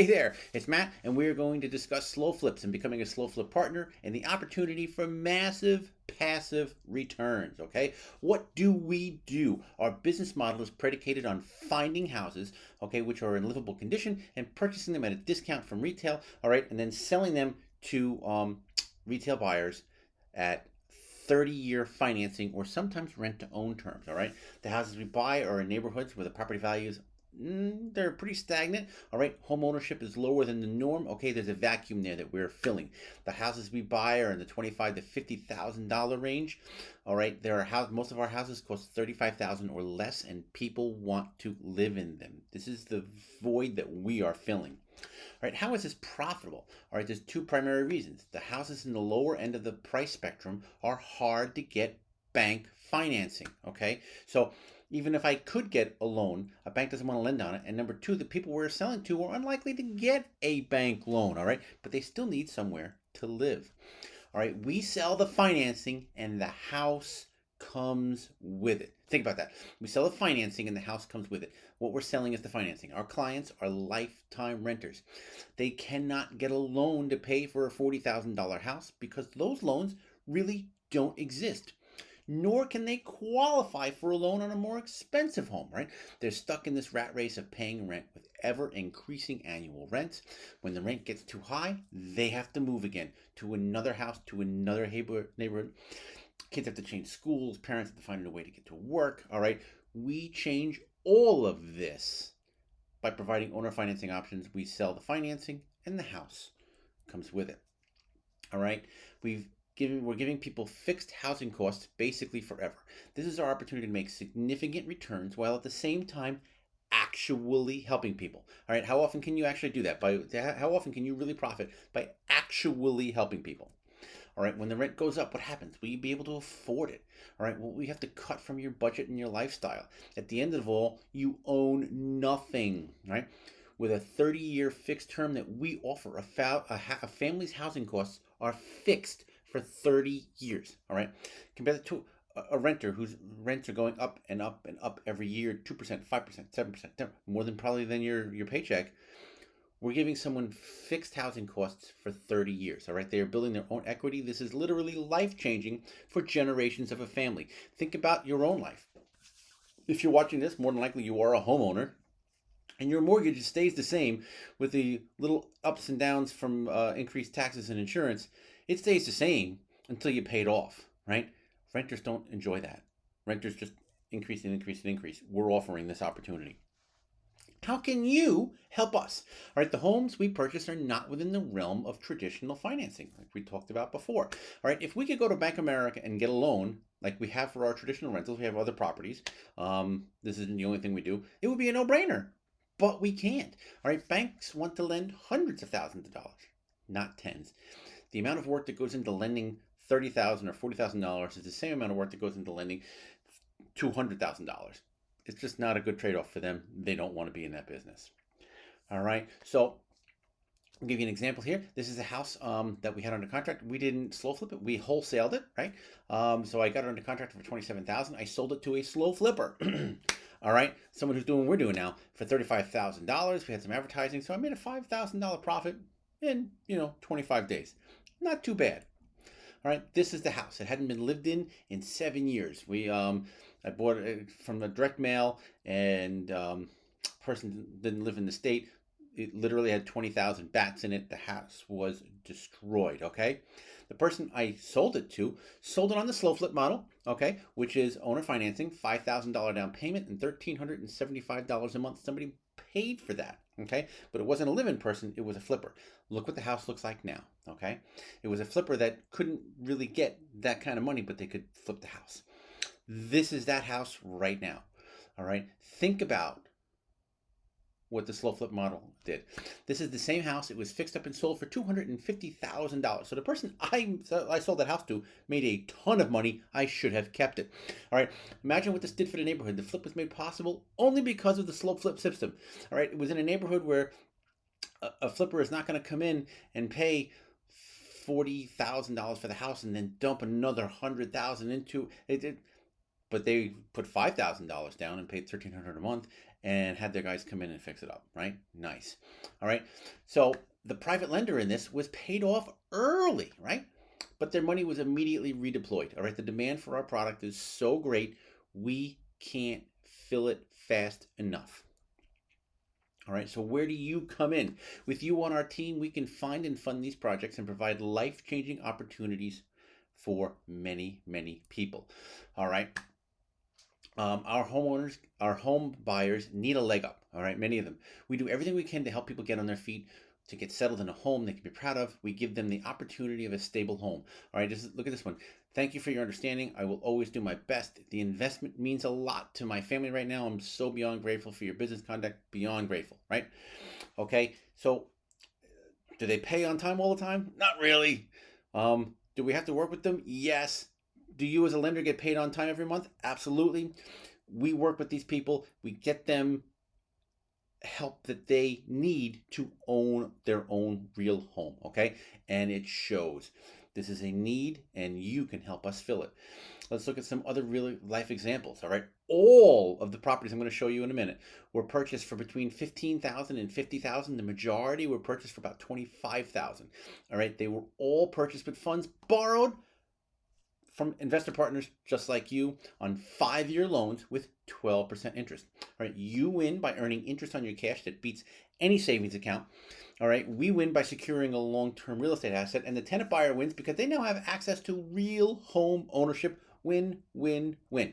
Hey there, it's Matt, and we're going to discuss slow flips and becoming a slow flip partner and the opportunity for massive passive returns. Okay, what do we do? Our business model is predicated on finding houses, okay, which are in livable condition and purchasing them at a discount from retail, all right, and then selling them to retail buyers at 30-year financing or sometimes rent to own terms. All right, the houses we buy are in neighborhoods where the property values they're pretty stagnant. All right, home ownership is lower than the norm. Okay, there's a vacuum there that we're filling. The houses we buy are in the $25,000 to $50,000 range. All right, most of our houses cost $35,000 or less, and people want to live in them. This is the void that we are filling. All right, how is this profitable? All right, there's two primary reasons. The houses in the lower end of the price spectrum are hard to get bank financing. Okay, so even if I could get a loan, a bank doesn't want to lend on it. And number two, the people we're selling to are unlikely to get a bank loan. All right, but they still need somewhere to live. All right, we sell the financing and the house comes with it. Think about that. We sell the financing and the house comes with it. What we're selling is the financing. Our clients are lifetime renters. They cannot get a loan to pay for a $40,000 house because those loans really don't exist. Nor can they qualify for a loan on a more expensive home, right? They're stuck in this rat race of paying rent with ever increasing annual rents. When the rent gets too high, they have to move again to another house, to another neighborhood. Kids have to change schools, parents have to find a way to get to work, all right? We change all of this by providing owner financing options. We sell the financing and the house comes with it, all right? We're giving people fixed housing costs basically forever. This is our opportunity to make significant returns while at the same time actually helping people. All right, how often can you actually do that? How often can you really profit by actually helping people? All right, when the rent goes up, what happens? Will you be able to afford it? All right, well, we have to cut from your budget and your lifestyle. At the end of all, you own nothing, right? With a 30-year fixed term that we offer, a family's housing costs are fixed for 30 years. All right, compare that to a renter whose rents are going up and up and up every year, 2%, 5%, 7%, more than probably than your paycheck. We're giving someone fixed housing costs for 30 years. All right, they are building their own equity. This is literally life changing for generations of a family. Think about your own life. If you're watching this, more than likely you are a homeowner and your mortgage stays the same with the little ups and downs from increased taxes and insurance. It stays the same until you pay it off, right? Renters don't enjoy that. Renters just increase and increase and increase. We're offering this opportunity. How can you help us? All right, the homes we purchase are not within the realm of traditional financing, like we talked about before. All right, if we could go to Bank of America and get a loan, like we have for our traditional rentals, we have other properties. This isn't the only thing we do. It would be a no-brainer, but we can't. All right, banks want to lend hundreds of thousands of dollars, not tens. The amount of work that goes into lending $30,000 or $40,000 is the same amount of work that goes into lending $200,000. It's just not a good trade-off for them. They don't want to be in that business. All right. So I'll give you an example here. This is a house that we had under contract. We didn't slow flip it. We wholesaled it, right? So I got it under contract for $27,000. I sold it to a slow flipper. All right. Someone who's doing what we're doing now for $35,000. We had some advertising. So I made a $5,000 profit in, 25 days. Not too bad. All right, this is the house. It hadn't been lived in 7 years. I bought it from the direct mail, and person didn't live in the state. It literally had 20,000 bats in it. The house was destroyed. Okay, the person I sold it to sold it on the slow flip model. Okay, which is owner financing, $5,000 down payment, and $1,375 a month. Somebody paid for that. Okay, but it wasn't a live-in person. It was a flipper. Look what the house looks like now. Okay, it was a flipper that couldn't really get that kind of money, but they could flip the house. This is that house right now. All right, think about what the slow flip model did. This is the same house. It was fixed up and sold for $250,000. So the person I sold that house to made a ton of money. I should have kept it. All right. Imagine what this did for the neighborhood. The flip was made possible only because of the slow flip system. All right. It was in a neighborhood where a flipper is not going to come in and pay $40,000 for the house and then dump another $100,000 into it. But they put $5,000 down and paid $1,300 a month, and had their guys come in and fix it up, right? Nice. All right. So the private lender in this was paid off early, right? But their money was immediately redeployed. All right. The demand for our product is so great, we can't fill it fast enough. All right, so where do you come in? With you on our team, we can find and fund these projects and provide life-changing opportunities for many, many people. All right. Our homeowners, our home buyers need a leg up. All right, many of them. We do everything we can to help people get on their feet, to get settled in a home they can be proud of. We give them the opportunity of a stable home. All right, look at this one. Thank you for your understanding. I will always do my best. The investment means a lot to my family right now. I'm so beyond grateful for your business conduct. Beyond grateful, right? Okay, so do they pay on time all the time? Not really. Do we have to work with them? Yes. Do you as a lender get paid on time every month? Absolutely. We work with these people. We get them help that they need to own their own real home, okay? And it shows. This is a need, and you can help us fill it. Let's look at some other real life examples, all right? All of the properties I'm going to show you in a minute were purchased for between $15,000 and $50,000. The majority were purchased for about $25,000, all right? They were all purchased with funds borrowed from investor partners just like you on 5-year loans with 12% interest. All right, you win by earning interest on your cash that beats any savings account. All right, we win by securing a long-term real estate asset, and the tenant buyer wins because they now have access to real home ownership. Win, win, win.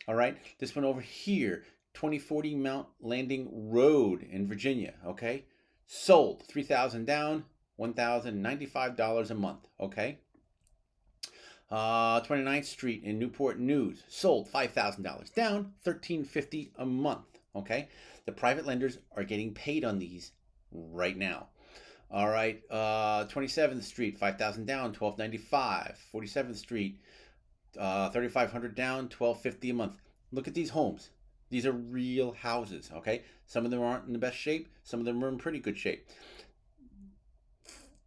All right, this one over here, 2040 Mount Landing Road in Virginia. Okay, sold, $3,000 down, $1,095 a month. Okay. 29th Street in Newport News, sold $5,000 down, $1,350 a month. Okay, the private lenders are getting paid on these right now. All right, 27th Street, $5,000 down, $1,295. 47th Street, $3,500 down, $1,250 a month. Look at these homes. These are real houses. Okay, some of them aren't in the best shape. Some of them are in pretty good shape.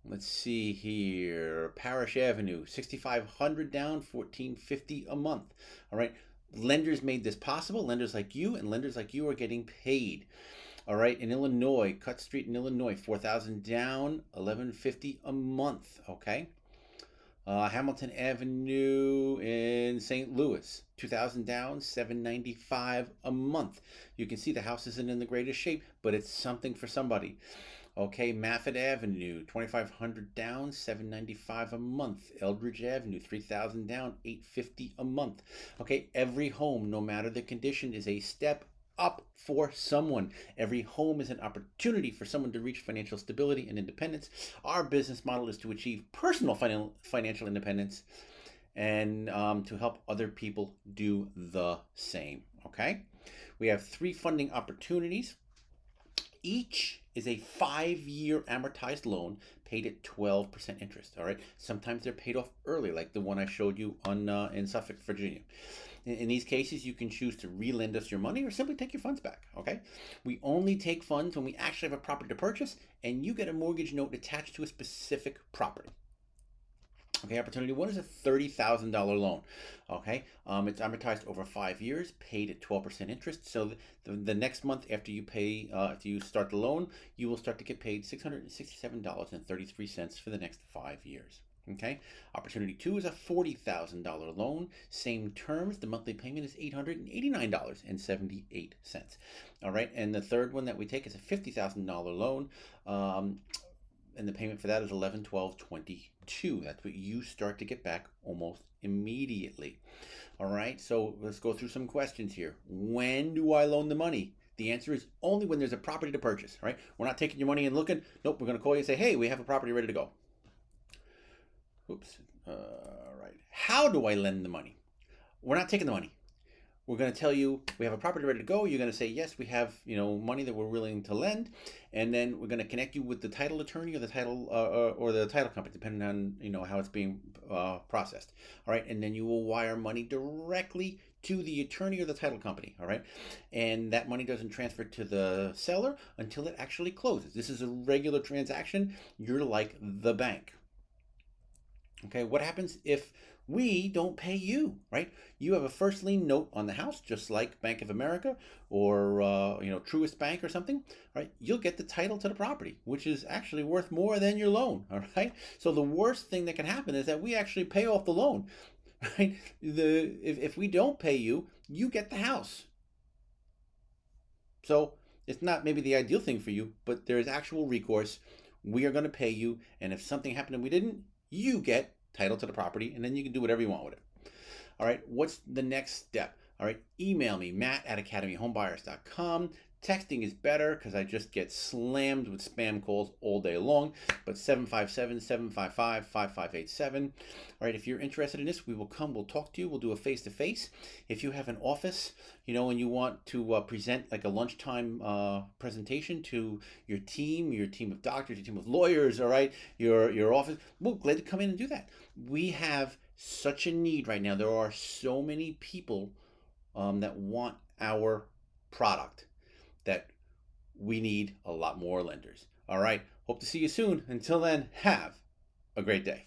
Let's see here. Parish Avenue, $6,500 down, $1,450 a month. All right. Lenders made this possible. Lenders like you and lenders like you are getting paid. All right. In Illinois, Cut Street in Illinois, $4,000 down, $1,150 a month. Okay. Hamilton Avenue in St. Louis, $2,000 down, $795 a month. You can see the house isn't in the greatest shape, but it's something for somebody. Okay, Maffett Avenue, $2,500 down, $795 a month. Eldridge Avenue, $3,000 down, $850 a month. Okay, every home, no matter the condition, is a step up for someone. Every home is an opportunity for someone to reach financial stability and independence. Our business model is to achieve personal financial independence and to help other people do the same. Okay, we have 3 funding opportunities. Each is a 5-year amortized loan paid at 12% interest. All right. Sometimes they're paid off early, like the one I showed you on in Suffolk, Virginia. In these cases, you can choose to re-lend us your money or simply take your funds back. Okay. We only take funds when we actually have a property to purchase, and you get a mortgage note attached to a specific property. Okay, opportunity 1 is a $30,000 loan. Okay, it's amortized over 5 years, paid at 12% interest. So the next month after you pay, after you start the loan, you will start to get paid $667.33 for the next 5 years. Okay, opportunity 2 is a $40,000 loan, same terms. The monthly payment is $889.78. All right, and the third one that we take is a $50,000 loan. And the payment for that is $11,1222. That's what you start to get back almost immediately. All right, so let's go through some questions here. When do I loan the money? The answer is only when there's a property to purchase, right? We're not taking your money and looking. Nope, we're going to call you and say, hey, we have a property ready to go. Oops. All right. How do I lend the money? We're not taking the money. We're going to tell you we have a property ready to go. You're going to say, yes, we have, money that we're willing to lend. And then we're going to connect you with the title attorney or the title company, depending on, how it's being processed. All right. And then you will wire money directly to the attorney or the title company. All right. And that money doesn't transfer to the seller until it actually closes. This is a regular transaction. You're like the bank. Okay, what happens if We don't pay you, right? You have a first lien note on the house, just like Bank of America or Truist Bank or something, right? You'll get the title to the property, which is actually worth more than your loan, all right? So the worst thing that can happen is that we actually pay off the loan, right? If we don't pay you, you get the house. So it's not maybe the ideal thing for you, but there is actual recourse. We are going to pay you, and if something happened and we didn't, you get title to the property, and then you can do whatever you want with it. All right, what's the next step? All right, email me, matt@academyhomebuyers.com. Texting is better because I just get slammed with spam calls all day long. But 757-755-5587. All right, if you're interested in this, we will come, we'll talk to you, we'll do a face-to-face. If you have an office, and you want to present like a lunchtime presentation to your team of doctors, your team of lawyers, all right, your office, we're glad to come in and do that. We have such a need right now. There are so many people that want our product that we need a lot more lenders. All right. Hope to see you soon. Until then, have a great day.